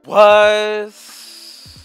Was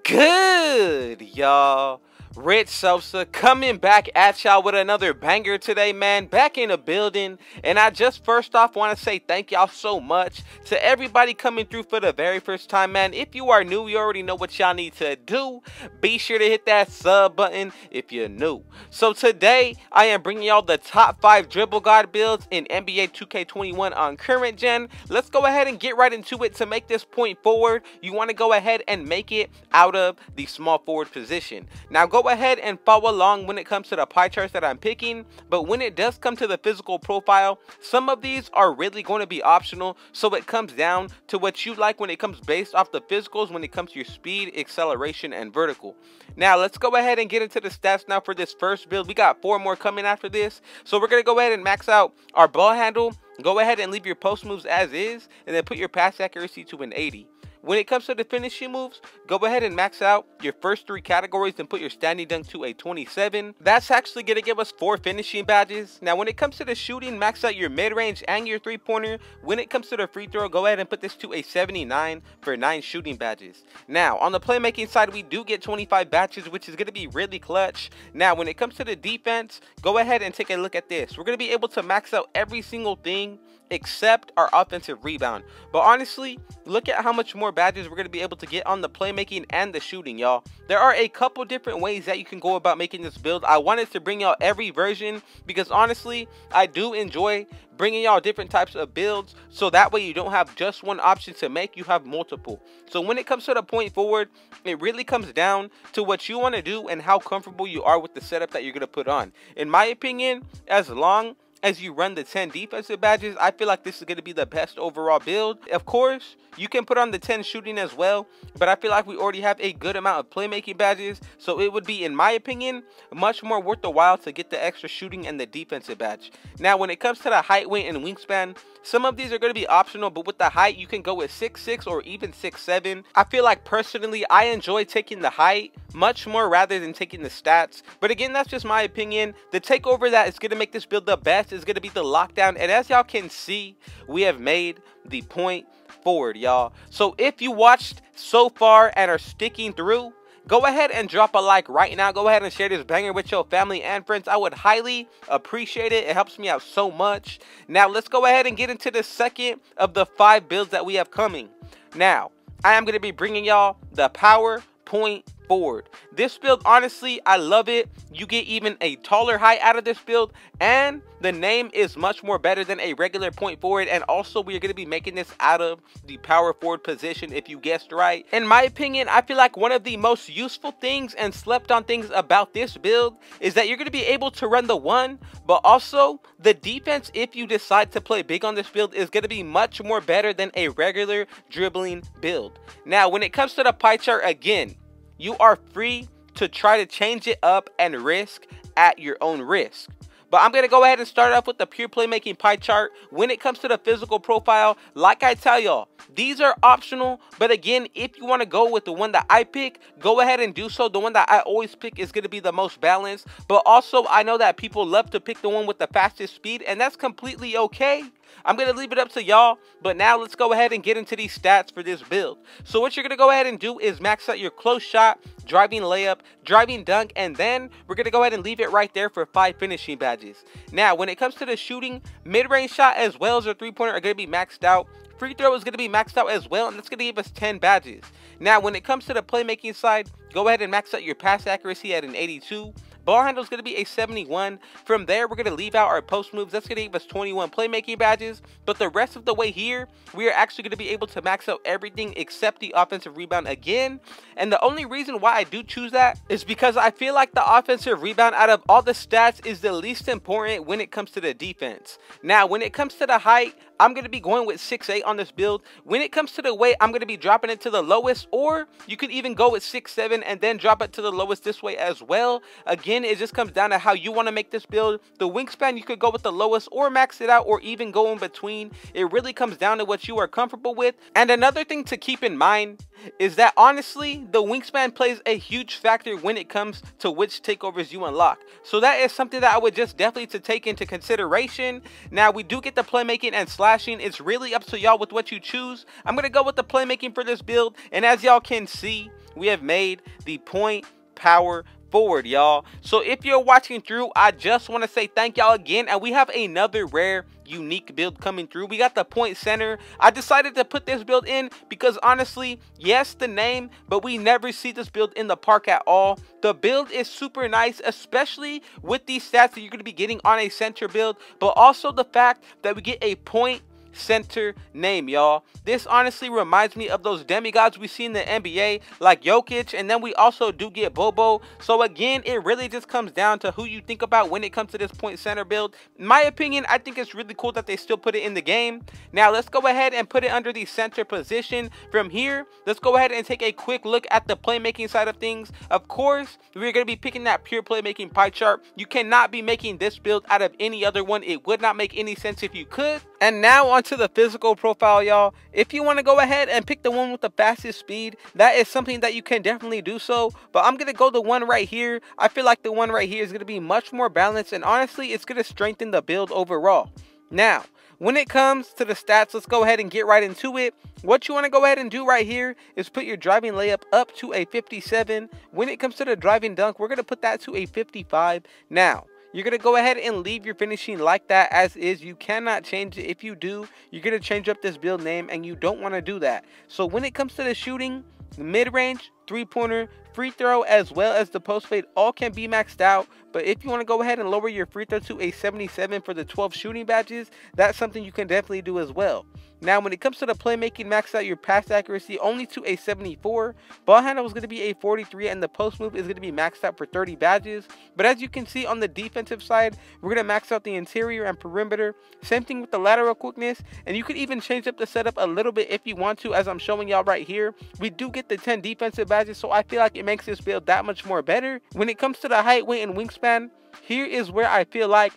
good, y'all? Rich Sosa coming back at y'all with another banger today, man. Back in the building. And I just first off want to say thank y'all so much to everybody coming through for the very first time, man. If you are new, you already know what y'all need to do. Be sure to hit that sub button if you're new. So today, I am bringing y'all the top 5 dribble guard builds in NBA 2K21 on current gen. Let's go ahead and get right into it. To make this point forward, you want to go ahead and make it out of the small forward position. Now go ahead and follow along when it comes to the pie charts that I'm picking, but when it does come to the physical profile, some of these are really going to be optional, so it comes down to what you like when it comes based off the physicals, when it comes to your speed, acceleration, and vertical. Now let's go ahead and get into the stats now for this first build. We got 4 more coming after this, so we're going to go ahead and max out our ball handle. Go ahead and leave your post moves as is, and then put your pass accuracy to an 80. When it comes to the finishing moves, go ahead and max out your first 3 categories and put your standing dunk to a 27. That's actually going to give us 4 finishing badges. Now, when it comes to the shooting, max out your mid-range and your 3-pointer. When it comes to the free throw, go ahead and put this to a 79 for 9 shooting badges. Now, on the playmaking side, we do get 25 badges, which is going to be really clutch. Now, when it comes to the defense, go ahead and take a look at this. We're going to be able to max out every single thing except our offensive rebound. But honestly, look at how much more badges we're going to be able to get on the playmaking and the shooting, y'all. There are a couple different ways that you can go about making this build. I wanted to bring y'all every version because honestly, I do enjoy bringing y'all different types of builds, so that way you don't have just one option to make, you have multiple. So when it comes to the point forward, it really comes down to what you want to do and how comfortable you are with the setup that you're going to put on. In my opinion, as long as you run the 10 defensive badges, I feel like this is going to be the best overall build. Of course, you can put on the 10 shooting as well, but I feel like we already have a good amount of playmaking badges, so it would be, in my opinion, much more worth the while to get the extra shooting and the defensive badge. Now, when it comes to the height, weight, and wingspan, some of these are going to be optional, but with the height, you can go with 6'6" or even 6'7". I feel like, personally, I enjoy taking the height much more rather than taking the stats. But again, that's just my opinion. The takeover that is going to make this build the best is going to be the lockdown. And as y'all can see, we have made the point forward, y'all. So if you watched so far and are sticking through, go ahead and drop a like right now. Go ahead and share this banger with your family and friends. I would highly appreciate it. It helps me out so much. Now, let's go ahead and get into the second of the 5 builds that we have coming. Now, I am going to be bringing y'all the power point forward. This build, honestly, I love it. You get even a taller height out of this build, and the name is much more better than a regular point forward. And also, we are going to be making this out of the power forward position, if you guessed right. In my opinion, I feel like one of the most useful things and slept on things about this build is that you're going to be able to run the 1, but also the defense, if you decide to play big on this build, is going to be much more better than a regular dribbling build. Now, when it comes to the pie chart, again, you are free to try to change it up and risk at your own risk. But I'm going to go ahead and start off with the pure playmaking pie chart. When it comes to the physical profile, like I tell y'all, these are optional. But again, if you want to go with the one that I pick, go ahead and do so. The one that I always pick is going to be the most balanced. But also, I know that people love to pick the one with the fastest speed, and that's completely okay. I'm going to leave it up to y'all, but now let's go ahead and get into these stats for this build. So what you're going to go ahead and do is max out your close shot, driving layup, driving dunk, and then we're going to go ahead and leave it right there for 5 finishing badges. Now, when it comes to the shooting, mid-range shot as well as your 3-pointer are going to be maxed out. Free throw is going to be maxed out as well, and that's going to give us 10 badges. Now, when it comes to the playmaking side, go ahead and max out your pass accuracy at an 82. Ball handle is going to be a 71. From there, we're going to leave out our post moves. That's going to give us 21 playmaking badges. But the rest of the way here, we are actually going to be able to max out everything except the offensive rebound again. And the only reason why I do choose that is because I feel like the offensive rebound out of all the stats is the least important when it comes to the defense. Now, when it comes to the height, I'm going to be going with 6'8" on this build. When it comes to the weight, I'm going to be dropping it to the lowest, or you could even go with 6'7" and then drop it to the lowest this way as well. Again, it just comes down to how you want to make this build. The wingspan, you could go with the lowest or max it out, or even go in between. It really comes down to what you are comfortable with. And another thing to keep in mind is that honestly, the wingspan plays a huge factor when it comes to which takeovers you unlock. So that is something that I would just definitely to take into consideration. Now, we do get the playmaking and slide slashing. It's really up to y'all with what you choose. I'm going to go with the playmaking for this build. And as y'all can see, we have made the point power forward, y'all. So if you're watching through, I just want to say thank y'all again, and we have another rare unique build coming through. We got the point center. I decided to put this build in because honestly, yes, the name, but we never see this build in the park at all. The build is super nice, especially with these stats that you're going to be getting on a center build, but also the fact that we get a point center name, y'all. This honestly reminds me of those demigods we see in the NBA like Jokic, and then we also do get Bobo. So again, it really just comes down to who you think about when it comes to this point center build. In my opinion, I think it's really cool that they still put it in the game. Now let's go ahead and put it under the center position. From here, let's go ahead and take a quick look at the playmaking side of things. Of course, we're going to be picking that pure playmaking pie chart. You cannot be making this build out of any other one. It would not make any sense if you could. And now on to the physical profile, y'all. If you want to go ahead and pick the one with the fastest speed, that is something that you can definitely do so. But I'm going to go the one right here. I feel like the one right here is going to be much more balanced, and honestly, it's going to strengthen the build overall. Now, when it comes to the stats, let's go ahead and get right into it. What you want to go ahead and do right here is put your driving layup up to a 57. When it comes to the driving dunk, we're going to put that to a 55. Now, you're going to go ahead and leave your finishing like that as is. You cannot change it. If you do, you're going to change up this build name, and you don't want to do that. So when it comes to the shooting, mid-range, three-pointer, free throw, as well as the post fade, all can be maxed out. But if you want to go ahead and lower your free throw to a 77 for the 12 shooting badges, that's something you can definitely do as well. Now, when it comes to the playmaking, max out your pass accuracy only to a 74. Ball handle is going to be a 43, and the post move is going to be maxed out for 30 badges. But as you can see on the defensive side, we're going to max out the interior and perimeter. Same thing with the lateral quickness, and you could even change up the setup a little bit if you want to, as I'm showing y'all right here. We do get the 10 defensive badges, so I feel like it makes this build that much more better. When it comes to the height, weight, and wingspan, here is where I feel like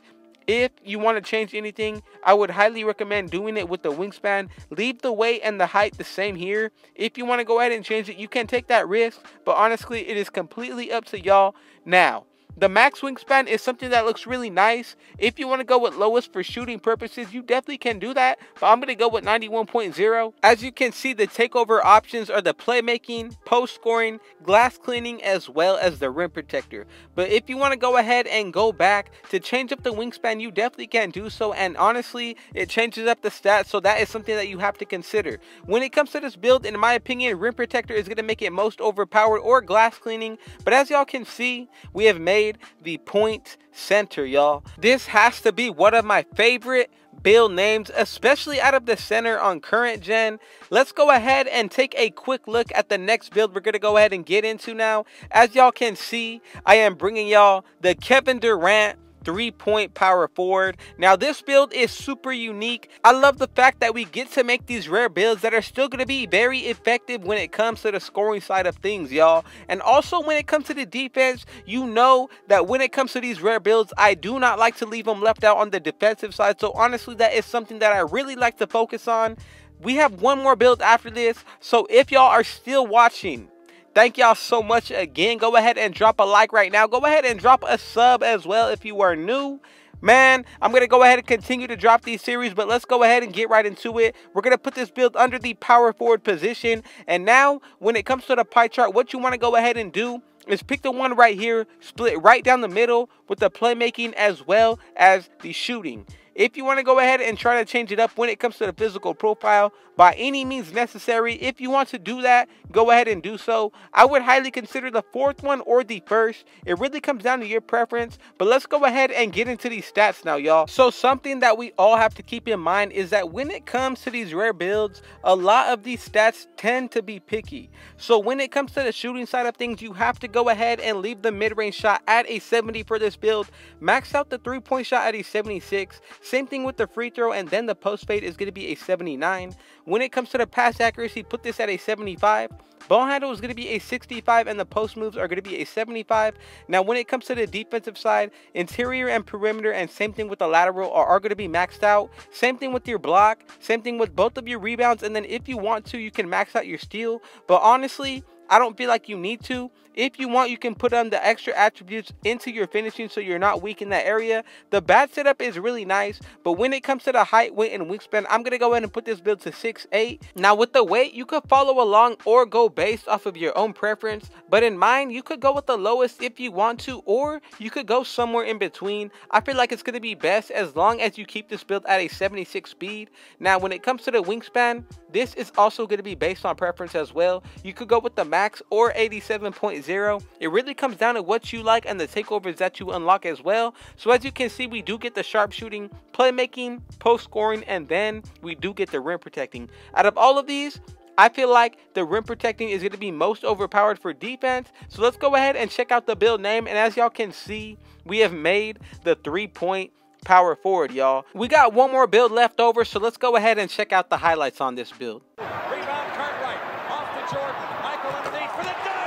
if you want to change anything, I would highly recommend doing it with the wingspan. Leave the weight and the height the same here. If you want to go ahead and change it, you can take that risk, but honestly, it is completely up to y'all. Now, the max wingspan is something that looks really nice. If you want to go with lowest for shooting purposes, you definitely can do that, but I'm going to go with 91.0. As you can see, the takeover options are the playmaking, post scoring, glass cleaning, as well as the rim protector. But if you want to go ahead and go back to change up the wingspan, you definitely can do so, and honestly, it changes up the stats, so that is something that you have to consider. When it comes to this build, in my opinion, rim protector is going to make it most overpowered, or glass cleaning. But as y'all can see, we have made the point center, y'all. This has to be one of my favorite build names, especially out of the center on current gen. Let's go ahead and take a quick look at the next build we're going to go ahead and get into now. As y'all can see, I am bringing y'all the Kevin Durant 3-point power forward. Now, this build is super unique. I love the fact that we get to make these rare builds that are still going to be very effective when it comes to the scoring side of things, y'all. And also when it comes to the defense, you know that when it comes to these rare builds, I do not like to leave them left out on the defensive side. So honestly, that is something that I really like to focus on. We have one more build after this, so if y'all are still watching, thank y'all so much again. Go ahead and drop a like right now. Go ahead and drop a sub as well if you are new. Man, I'm going to go ahead and continue to drop these series, but let's go ahead and get right into it. We're going to put this build under the power forward position. And now, when it comes to the pie chart, what you want to go ahead and do is pick the one right here, split right down the middle with the playmaking as well as the shooting. If you want to go ahead and try to change it up when it comes to the physical profile, by any means necessary, if you want to do that, go ahead and do so. I would highly consider the fourth one or the first. It really comes down to your preference, but let's go ahead and get into these stats now, y'all. So something that we all have to keep in mind is that when it comes to these rare builds, a lot of these stats tend to be picky. So when it comes to the shooting side of things, you have to go ahead and leave the mid-range shot at a 70 for this build. Max out the three-point shot at a 76. Same thing with the free throw, and then the post fade is going to be a 79. When it comes to the pass accuracy, put this at a 75. Ball handle is going to be a 65, and the post moves are going to be a 75. Now, when it comes to the defensive side, interior and perimeter, and same thing with the lateral are going to be maxed out. Same thing with your block. Same thing with both of your rebounds, and then if you want to, you can max out your steal. But honestly, I don't feel like you need to. If you want, you can put on the extra attributes into your finishing so you're not weak in that area. The badge setup is really nice, but when it comes to the height, weight, and wingspan, I'm going to go ahead and put this build to 6'8". Now with the weight, you could follow along or go based off of your own preference, but in mine, you could go with the lowest if you want to, or you could go somewhere in between. I feel like it's going to be best as long as you keep this build at a 76 speed. Now when it comes to the wingspan, this is also going to be based on preference as well. You could go with the max or 87.0. It really comes down to what you like and the takeovers that you unlock as well. So as you can see, we do get the sharpshooting, playmaking, post scoring, and then we do get the rim protecting. Out of all of these, I feel like the rim protecting is going to be most overpowered for defense. So let's go ahead and check out the build name. And as y'all can see, we have made the 3-point power forward, y'all. We got one more build left over, so let's go ahead and check out the highlights on this build. Rebound, Cartwright, off to Jordan. Michael underneath for the dunk.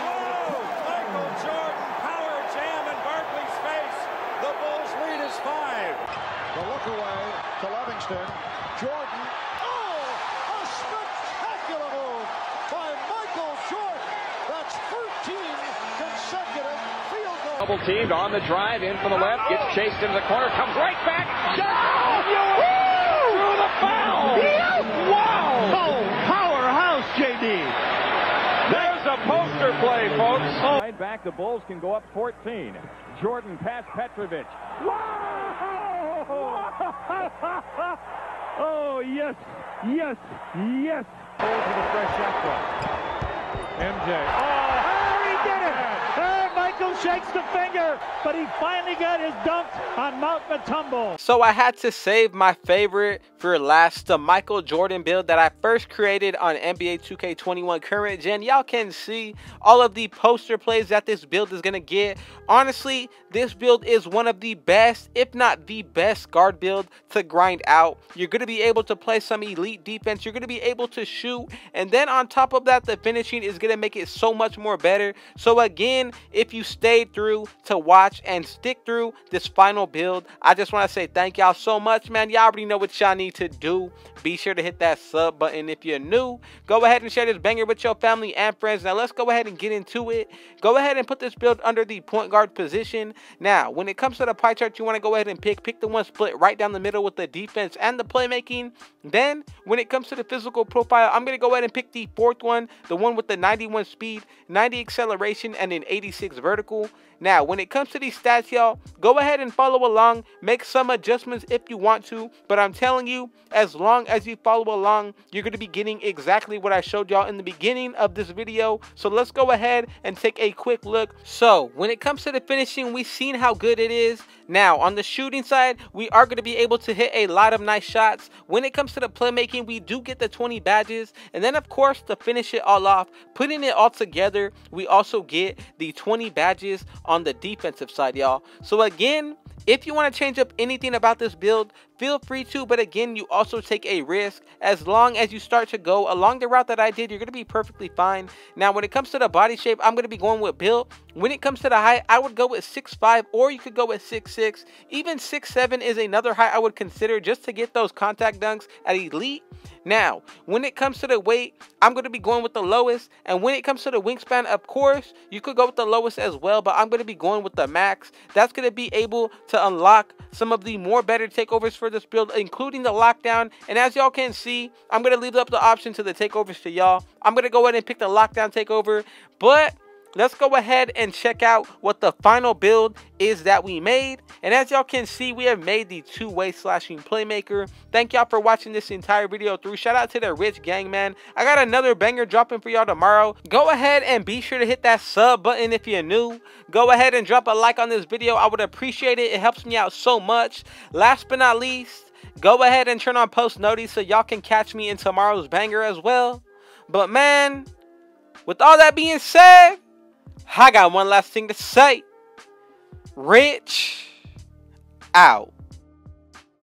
Whoa! Michael Jordan, power jam in Barkley's face. The Bulls lead is 5. The look away to Livingston. Jordan. Oh, a spectacular move by Michael Jordan. That's 13 consecutive field goals. Double teamed on the drive, in from the left, gets chased into the corner, comes right back. Through the foul. Wow. Oh, powerhouse, JD. There's a poster play, folks. Right back, the Bulls can go up 14. Jordan past Petrovic. Wow! Oh, yes, yes, yes. Hold to the fresh shot clock. MJ. Oh, he did it! Michael shakes the finger, but he finally got his dunk on Mount Matumbo. So I had to save my favorite for last, the Michael Jordan build that I first created on NBA 2K21 current gen. Y'all can see all of the poster plays that this build is gonna get. Honestly, this build is one of the best, if not the best, guard build to grind out. You're gonna be able to play some elite defense, you're gonna be able to shoot, and then on top of that, the finishing is gonna make it so much more better. So again, if you stayed through to watch and stick through this final build, I just want to say thank y'all so much, man. Y'all already know what y'all need to do. Be sure to hit that sub button if you're new. Go ahead and share this banger with your family and friends. Now let's go ahead and get into it. Go ahead and put this build under the point guard position. Now when it comes to the pie chart, you want to go ahead and pick the one split right down the middle with the defense and the playmaking. Then when it comes to the physical profile, I'm going to go ahead and pick the fourth one, the one with the 91 speed, 90 acceleration, and an 86 vertical. Now when it comes to these stats, y'all, go ahead and follow along, make some adjustments if you want to, but I'm telling you, as long as you follow along, you're going to be getting exactly what I showed y'all in the beginning of this video. So let's go ahead and take a quick look. So when it comes to the finishing, we've seen how good it is. Now on the shooting side, we are going to be able to hit a lot of nice shots. When it comes to the playmaking, we do get the 20 badges, and then of course to finish it all off, putting it all together, we also get the 20 badges on the defensive side, y'all. So again, if you want to change up anything about this build, feel free to, but again, you also take a risk. As long as you start to go along the route that I did, you're going to be perfectly fine. Now when it comes to the body shape, I'm going to be going with build. When it comes to the height, I would go with 6'5", or you could go with 6'6". Even 6'7" is another height I would consider just to get those contact dunks at elite. Now when it comes to the weight, I'm going to be going with the lowest, and when it comes to the wingspan, of course you could go with the lowest as well, but I'm going to be going with the max. That's going to be able to unlock some of the more better takeovers for this build, including the lockdown. And as y'all can see, I'm going to leave up the option to the takeovers to y'all. I'm going to go ahead and pick the lockdown takeover, but let's go ahead and check out what the final build is that we made. And as y'all can see, we have made the two-way slashing playmaker. Thank y'all for watching this entire video through. Shout out to the Rich Gang, man. I got another banger dropping for y'all tomorrow. Go ahead and be sure to hit that sub button if you're new. Go ahead and drop a like on this video. I would appreciate it. It helps me out so much. Last but not least, go ahead and turn on post notice so y'all can catch me in tomorrow's banger as well. But man, with all that being said, I got one last thing to say. Rich out.